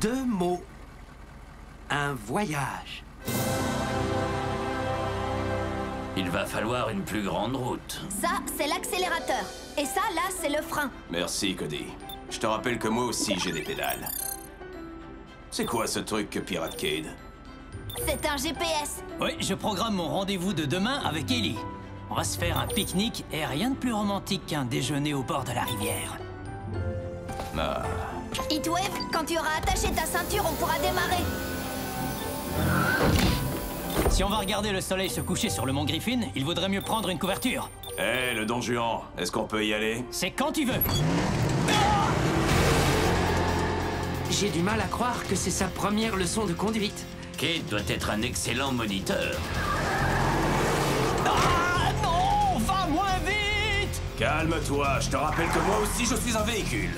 2 mots. Un voyage. Il va falloir une plus grande route. Ça, c'est l'accélérateur. Et ça, là, c'est le frein. Merci, Cody. Je te rappelle que moi aussi, j'ai des pédales. C'est quoi ce truc que pirate Cade? C'est un GPS. Oui, je programme mon rendez-vous de demain avec Ellie. On va se faire un pique-nique et rien de plus romantique qu'un déjeuner au bord de la rivière. Ah. Heatwave, quand tu auras attaché ta ceinture, on pourra démarrer. Si on va regarder le soleil se coucher sur le mont Griffin, il vaudrait mieux prendre une couverture. Hé, le Don Juan, est-ce qu'on peut y aller? C'est quand tu veux. J'ai du mal à croire que c'est sa première leçon de conduite. Cade doit être un excellent moniteur. Ah non, va moins vite! Calme-toi, je te rappelle que moi aussi je suis un véhicule.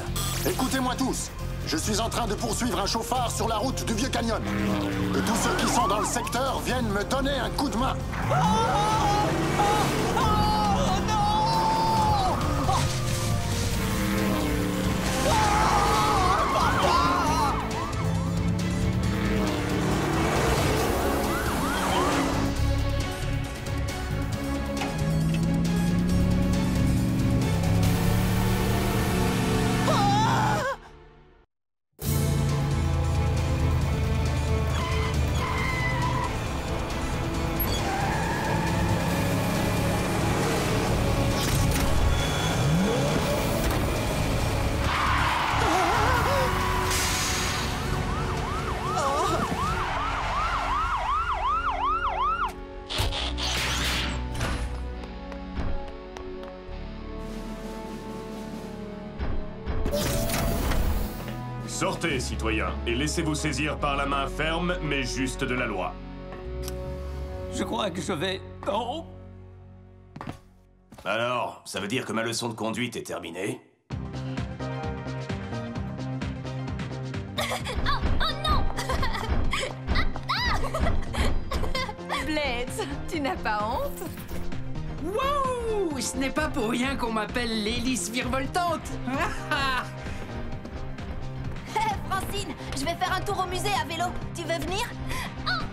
Écoutez-moi tous. Je suis en train de poursuivre un chauffard sur la route du Vieux Canyon. Que tous ceux qui sont dans le secteur viennent me donner un coup de main. Sortez, citoyens, et laissez-vous saisir par la main ferme, mais juste de la loi. Je crois que je vais... Oh! Alors, ça veut dire que ma leçon de conduite est terminée? Blades, tu n'as pas honte? Wow! Ce n'est pas pour rien qu'on m'appelle l'hélice virevoltante. Hé, Francine, je vais faire un tour au musée à vélo. Tu veux venir? Oh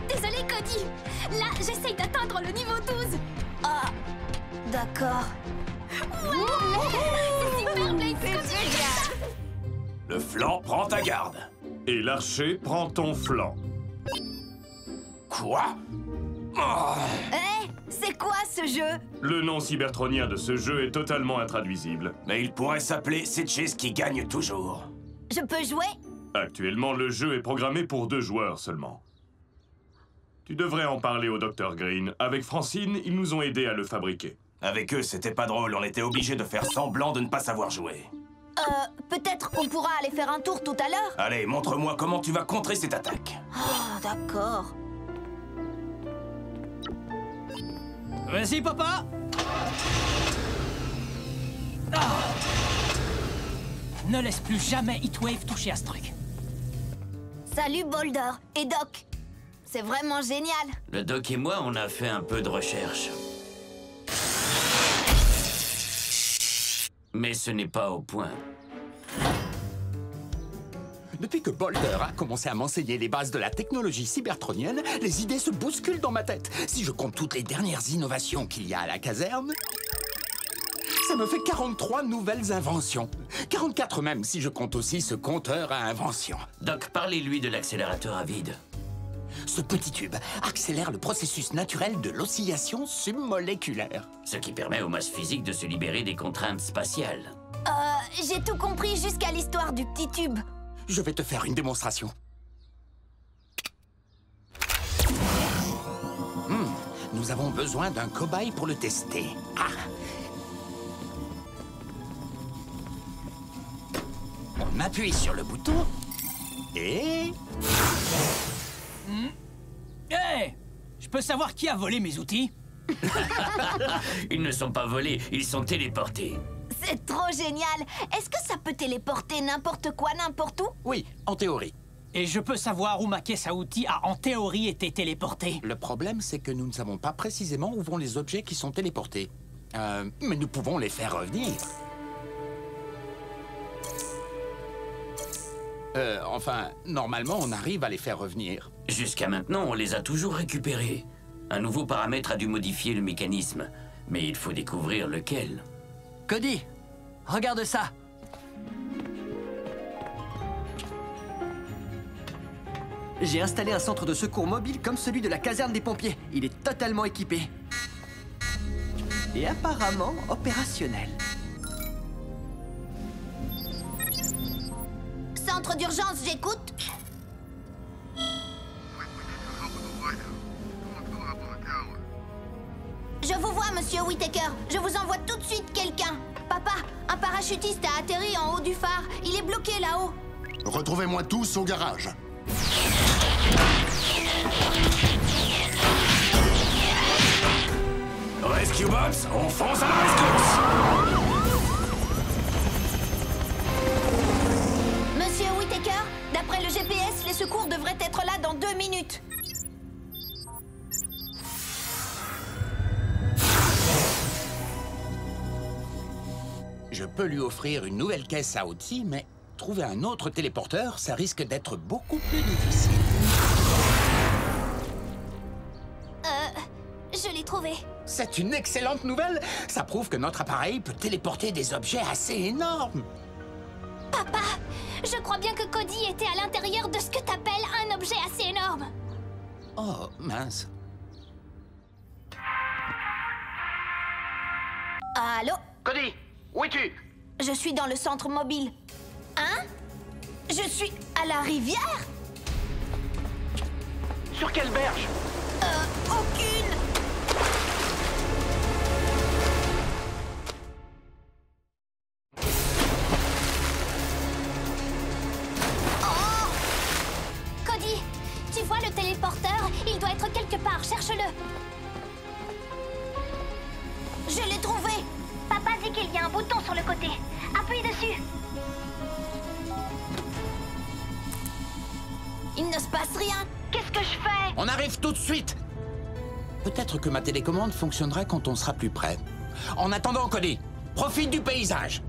Désolée, Cody. Là, j'essaye d'atteindre le niveau 12. Ah, d'accord. C'est super, Blades. C'est génial. Le flanc prend ta garde. Et l'archer prend ton flanc. Quoi? Oh. Hé, c'est quoi ce jeu? Le nom cybertronien de ce jeu est totalement intraduisible. Mais il pourrait s'appeler Sitches qui gagne toujours. Je peux jouer? Actuellement, le jeu est programmé pour 2 joueurs seulement. Tu devrais en parler au Dr Green. Avec Francine, ils nous ont aidés à le fabriquer. Avec eux, c'était pas drôle, on était obligés de faire semblant de ne pas savoir jouer. Peut-être qu'on pourra aller faire un tour tout à l'heure? Allez, montre-moi comment tu vas contrer cette attaque. Oh, d'accord. Vas-y, papa! Ah! Ne laisse plus jamais Heatwave toucher à ce truc. Salut, Boulder et Doc. C'est vraiment génial. Le doc et moi, on a fait un peu de recherche. Mais ce n'est pas au point. Depuis que Boulder a commencé à m'enseigner les bases de la technologie cybertronienne, les idées se bousculent dans ma tête. Si je compte toutes les dernières innovations qu'il y a à la caserne, ça me fait 43 nouvelles inventions. 44 même, si je compte aussi ce compteur à inventions. Doc, parlez-lui de l'accélérateur à vide. Ce petit tube accélère le processus naturel de l'oscillation submoléculaire. Ce qui permet aux masses physiques de se libérer des contraintes spatiales. J'ai tout compris jusqu'à l'histoire du petit tube. Je vais te faire une démonstration. Nous avons besoin d'un cobaye pour le tester. Ah. On appuie sur le bouton et... Hé! Je peux savoir qui a volé mes outils? Ils ne sont pas volés, ils sont téléportés. C'est trop génial. Est-ce que ça peut téléporter n'importe quoi, n'importe où? Oui, en théorie. Et je peux savoir où ma caisse à outils a en théorie été téléportée? Le problème, c'est que nous ne savons pas précisément où vont les objets qui sont téléportés. Mais nous pouvons les faire revenir. Enfin, normalement, on arrive à les faire revenir. Jusqu'à maintenant, on les a toujours récupérés. Un nouveau paramètre a dû modifier le mécanisme. Mais il faut découvrir lequel. Cody, regarde ça. J'ai installé un centre de secours mobile comme celui de la caserne des pompiers. Il est totalement équipé. Et apparemment opérationnel. Centre d'urgence, j'écoute. Je vous vois, monsieur Whittaker. Je vous envoie tout de suite quelqu'un. Papa, un parachutiste a atterri en haut du phare. Il est bloqué là-haut. Retrouvez-moi tous au garage. Rescue Bots, on fonce à la rescousse! Monsieur Whittaker, d'après le GPS, les secours devraient être là dans 2 minutes. Je peux lui offrir une nouvelle caisse à outils, mais trouver un autre téléporteur, ça risque d'être beaucoup plus difficile. Je l'ai trouvé. C'est une excellente nouvelle. Ça prouve que notre appareil peut téléporter des objets assez énormes. Papa, je crois bien que Cody était à l'intérieur de ce que t'appelles un objet assez énorme. Oh, mince. Allô? Cody, où es-tu? Je suis dans le centre mobile. Hein? Je suis à la rivière? Sur quelle berge? Aucune! Cody, tu vois le téléporteur? Il doit être quelque part, cherche-le. Je l'ai trouvé! Papa dit qu'il y a un bouton sur le côté. Appuie dessus. Il ne se passe rien! Qu'est-ce que je fais? On arrive tout de suite. Peut-être que ma télécommande fonctionnera quand on sera plus près. En attendant, Cody, profite du paysage.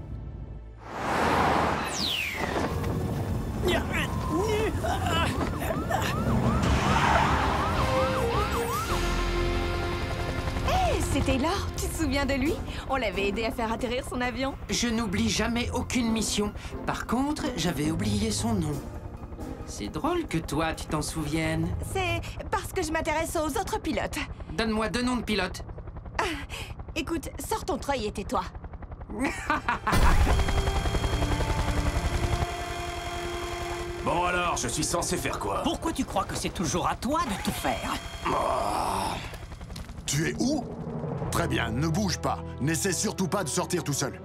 Hé, c'était là. Tu te souviens de lui? On l'avait aidé à faire atterrir son avion. Je n'oublie jamais aucune mission. Par contre, j'avais oublié son nom. C'est drôle que toi, tu t'en souviennes. C'est parce que je m'intéresse aux autres pilotes. Donne-moi 2 noms de pilotes. Écoute, sors ton treuil et tais-toi. Bon alors, je suis censé faire quoi? Pourquoi tu crois que c'est toujours à toi de tout faire? Tu es où? Très bien, ne bouge pas. N'essaie surtout pas de sortir tout seul.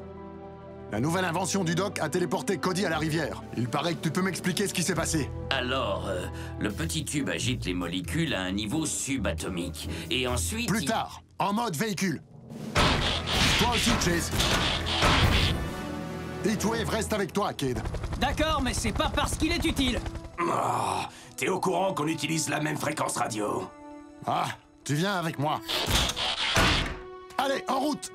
La nouvelle invention du doc a téléporté Cody à la rivière. Il paraît que tu peux m'expliquer ce qui s'est passé. Alors, le petit tube agite les molécules à un niveau subatomique. Et ensuite... Plus tard, en mode véhicule. Toi aussi, Chase. Heatwave reste avec toi, Cade. D'accord, mais c'est pas parce qu'il est utile. Oh, t'es au courant qu'on utilise la même fréquence radio? Ah, tu viens avec moi. Allez, en route!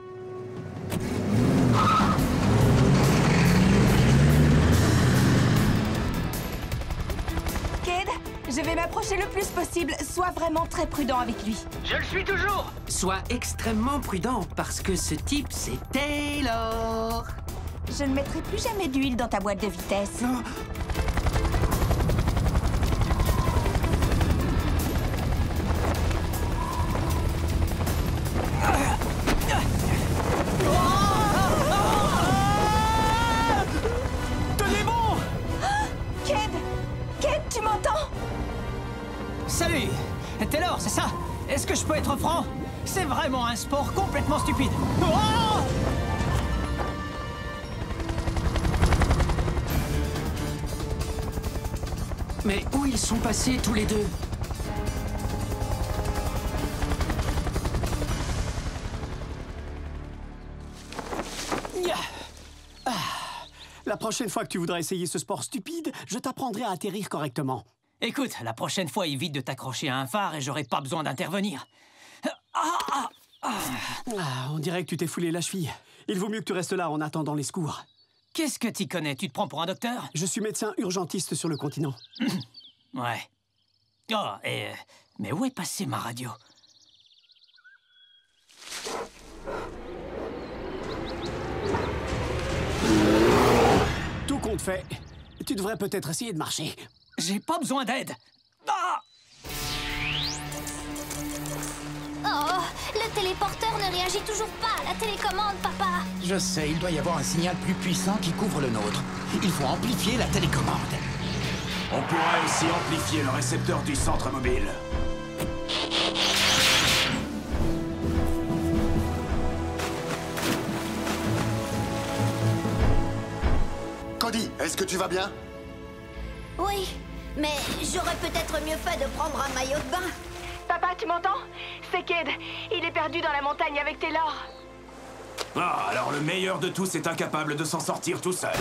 Cade, je vais m'approcher le plus possible. Sois vraiment très prudent avec lui. Je le suis toujours. Sois extrêmement prudent, parce que ce type, c'est Taylor. Je ne mettrai plus jamais d'huile dans ta boîte de vitesse. Tenez bon. Cade, tu m'entends? Salut. Taylor, c'est ça? Est-ce que je peux être franc? C'est vraiment un sport complètement stupide. Oh! Mais où ils sont passés tous les deux? La prochaine fois que tu voudras essayer ce sport stupide, je t'apprendrai à atterrir correctement. Écoute, la prochaine fois, évite de t'accrocher à un phare et j'aurai pas besoin d'intervenir. On dirait que tu t'es foulé la cheville. Il vaut mieux que tu restes là en attendant les secours. Qu'est-ce que t'y connais? Tu te prends pour un docteur? Je suis médecin urgentiste sur le continent. Ouais. Oh, mais où est passée ma radio? Tout compte fait, tu devrais peut-être essayer de marcher. J'ai pas besoin d'aide. Ah! Oh, le téléporteur ne réagit toujours pas à la télécommande, papa. Je sais, il doit y avoir un signal plus puissant qui couvre le nôtre. Il faut amplifier la télécommande. On pourrait aussi amplifier le récepteur du centre mobile. Cody, est-ce que tu vas bien? Oui, mais j'aurais peut-être mieux fait de prendre un maillot de bain. Papa, tu m'entends? C'est Cade. Il est perdu dans la montagne avec Taylor. Ah, alors le meilleur de tous est incapable de s'en sortir tout seul.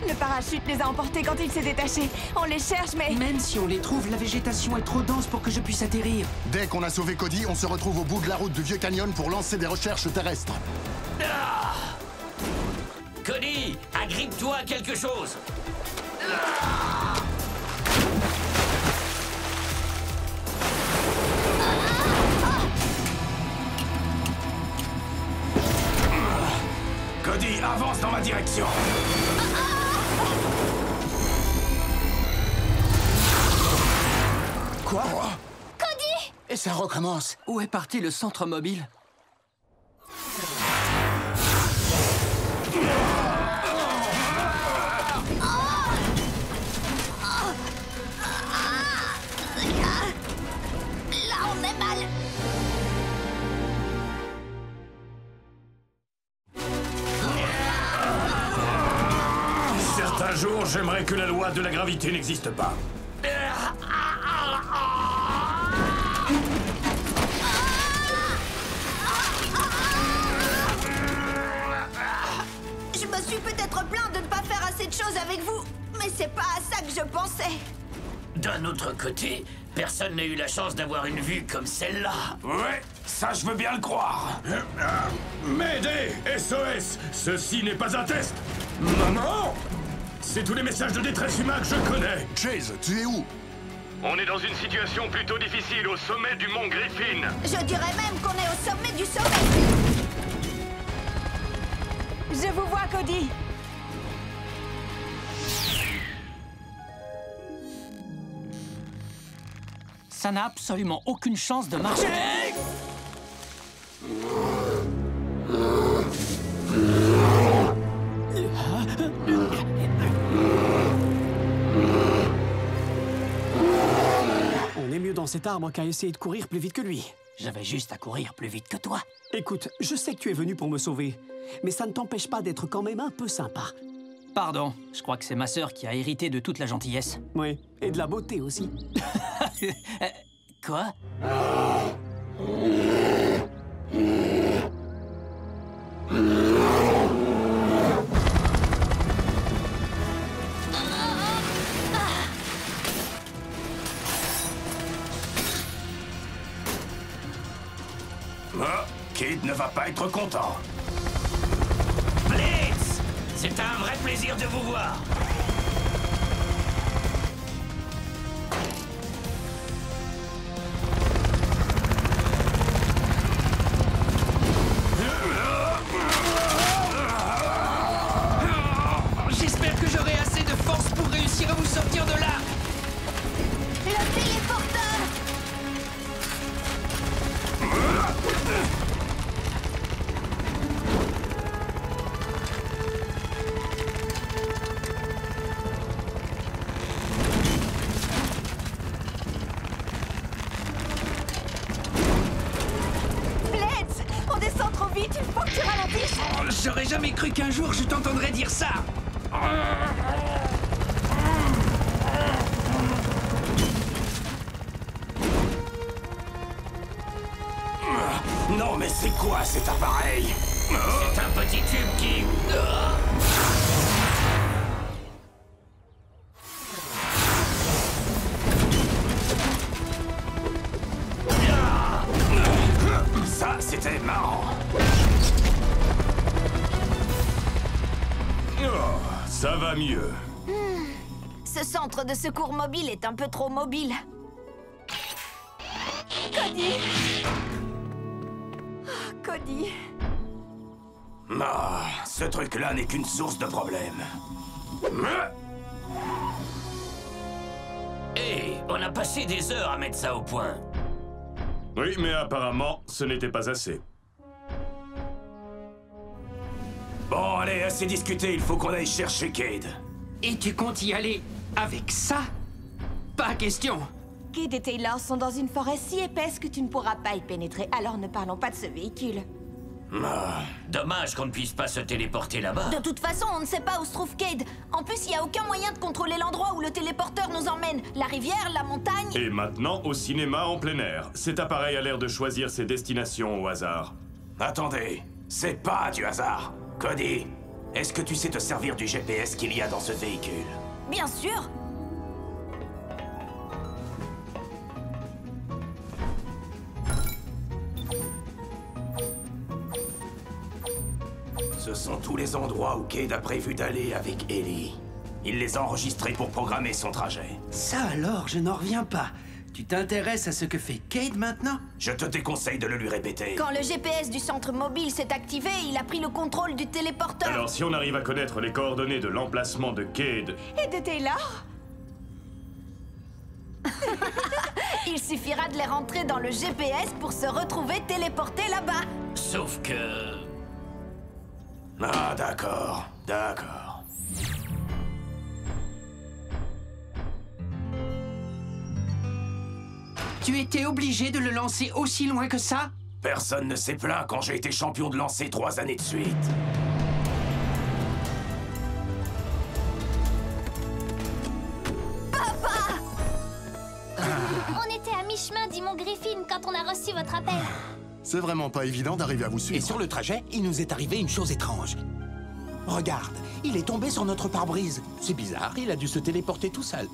Le parachute les a emportés quand il s'est détaché. On les cherche, mais... Même si on les trouve, la végétation est trop dense pour que je puisse atterrir. Dès qu'on a sauvé Cody, on se retrouve au bout de la route du Vieux Canyon pour lancer des recherches terrestres. Ah! Cody, agrippe-toi à quelque chose. Cody, avance dans ma direction. Quoi? Cody! Et ça recommence. Où est parti le centre mobile? Là, on est mal. Certains jours, j'aimerais que la loi de la gravité n'existe pas. Je me suis peut-être plaint de ne pas faire assez de choses avec vous, mais c'est pas à ça que je pensais. D'un autre côté, personne n'a eu la chance d'avoir une vue comme celle-là. Ouais, ça je veux bien le croire. M'aider! SOS! Ceci n'est pas un test! Maman! C'est tous les messages de détresse humains que je connais! Chase, tu es où? On est dans une situation plutôt difficile au sommet du mont Griffin. Je dirais même qu'on est au sommet du sommet. Je vous vois, Cody. Ça n'a absolument aucune chance de marcher. On est mieux dans cet arbre qu'à essayer de courir plus vite que lui. J'avais juste à courir plus vite que toi. Écoute, je sais que tu es venu pour me sauver, mais ça ne t'empêche pas d'être quand même un peu sympa. Pardon, je crois que c'est ma sœur qui a hérité de toute la gentillesse. Oui, et de la beauté aussi. Quoi? Ah, Cade ne va pas être content. Blitz! C'est un vrai plaisir de vous voir. J'espère que j'aurai assez de force pour réussir à vous sortir de là. Le téléporteur. Blitz! On descend trop vite, il faut que tu ralentisses. J'aurais jamais cru qu'un jour je t'entendrais dire ça. Non mais c'est quoi cet appareil? C'est un petit tube qui... Ça, c'était marrant. Ça va mieux. Ce centre de secours mobile est un peu trop mobile. Cody! Oh, Cody. Ah, ce truc-là n'est qu'une source de problèmes. Hé, on a passé des heures à mettre ça au point. Oui, mais apparemment, ce n'était pas assez. Bon, allez, assez discuté, il faut qu'on aille chercher Cade. Et tu comptes y aller avec ça? Pas question. Cade et Taylor sont dans une forêt si épaisse que tu ne pourras pas y pénétrer, alors ne parlons pas de ce véhicule. Dommage qu'on ne puisse pas se téléporter là-bas. De toute façon, on ne sait pas où se trouve Cade. En plus, il n'y a aucun moyen de contrôler l'endroit où le téléporteur nous emmène. La rivière, la montagne... Et maintenant, au cinéma en plein air. Cet appareil a l'air de choisir ses destinations au hasard. Attendez, c'est pas du hasard. Cody, est-ce que tu sais te servir du GPS qu'il y a dans ce véhicule? Bien sûr. Ce sont tous les endroits où Cade a prévu d'aller avec Ellie. Il les a enregistrés pour programmer son trajet. Ça alors, je n'en reviens pas. Tu t'intéresses à ce que fait Cade maintenant? Je te déconseille de le lui répéter. Quand le GPS du centre mobile s'est activé, il a pris le contrôle du téléporteur. Alors, si on arrive à connaître les coordonnées de l'emplacement de Cade... Et de Taylor? Il suffira de les rentrer dans le GPS pour se retrouver téléportés là-bas. Sauf que... Ah, d'accord, d'accord. Tu étais obligé de le lancer aussi loin que ça? Personne ne s'est plaint quand j'ai été champion de lancer 3 années de suite. Papa! On était à mi-chemin, dit mon Griffin, quand on a reçu votre appel. C'est vraiment pas évident d'arriver à vous suivre. Et sur le trajet, il nous est arrivé une chose étrange. Regarde, il est tombé sur notre pare-brise. C'est bizarre, il a dû se téléporter tout seul.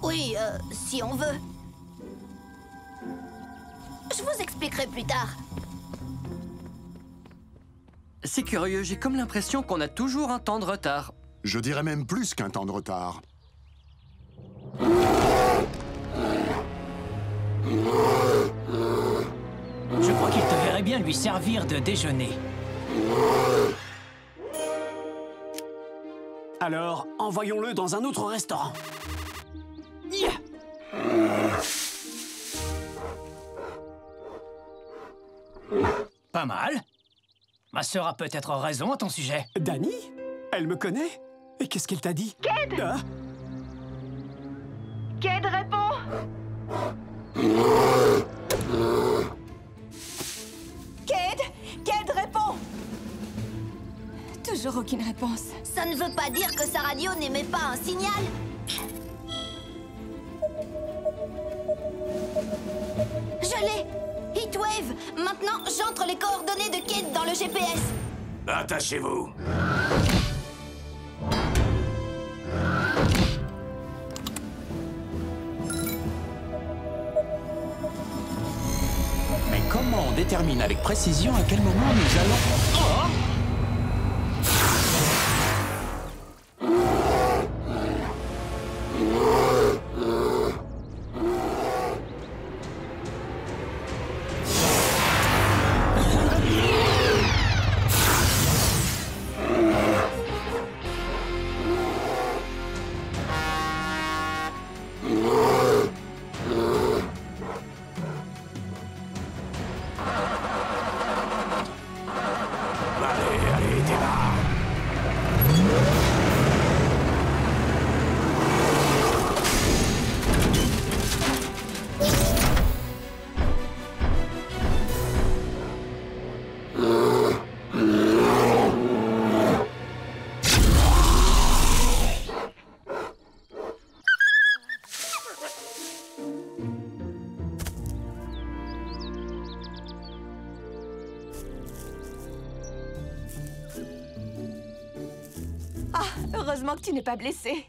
Oui, si on veut. Je vous expliquerai plus tard. C'est curieux, j'ai comme l'impression qu'on a toujours un temps de retard. Je dirais même plus qu'un temps de retard. Je crois qu'il te verrait bien lui servir de déjeuner. Alors, envoyons-le dans un autre restaurant. Yeah. Pas mal. Ma sœur a peut-être raison à ton sujet. Dani? Elle me connaît? Et qu'est-ce qu'elle t'a dit? Cade! Ah? Cade, réponds! Cade! Cade, réponds! Toujours aucune réponse. Ça ne veut pas dire que sa radio n'émet pas un signal. Je l'ai! Heatwave! Maintenant, j'entre les coordonnées de Cade dans le GPS. Attachez-vous. Mais comment on détermine avec précision à quel moment nous allons... Oh! Ah, heureusement que tu n'es pas blessé.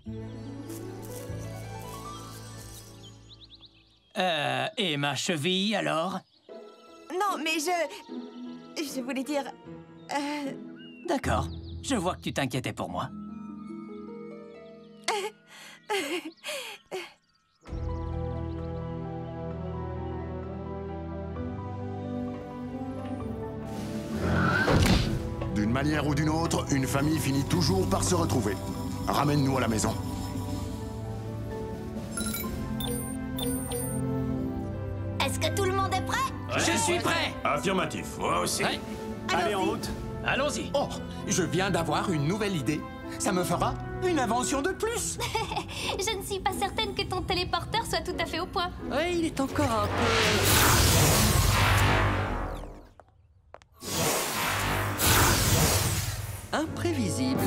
Et ma cheville, alors? Non, mais je voulais dire... D'accord. Je vois que tu t'inquiétais pour moi. D'une manière ou d'une autre, une famille finit toujours par se retrouver. Ramène-nous à la maison. Est-ce que tout le monde est prêt? Je suis prêt. Affirmatif. Moi aussi. Ouais. Allez, en route. Allons-y. Oh, je viens d'avoir une nouvelle idée. Ça me fera une invention de plus. Je ne suis pas certaine que ton téléporteur soit tout à fait au point. Ouais, il est encore un peu... imprévisible.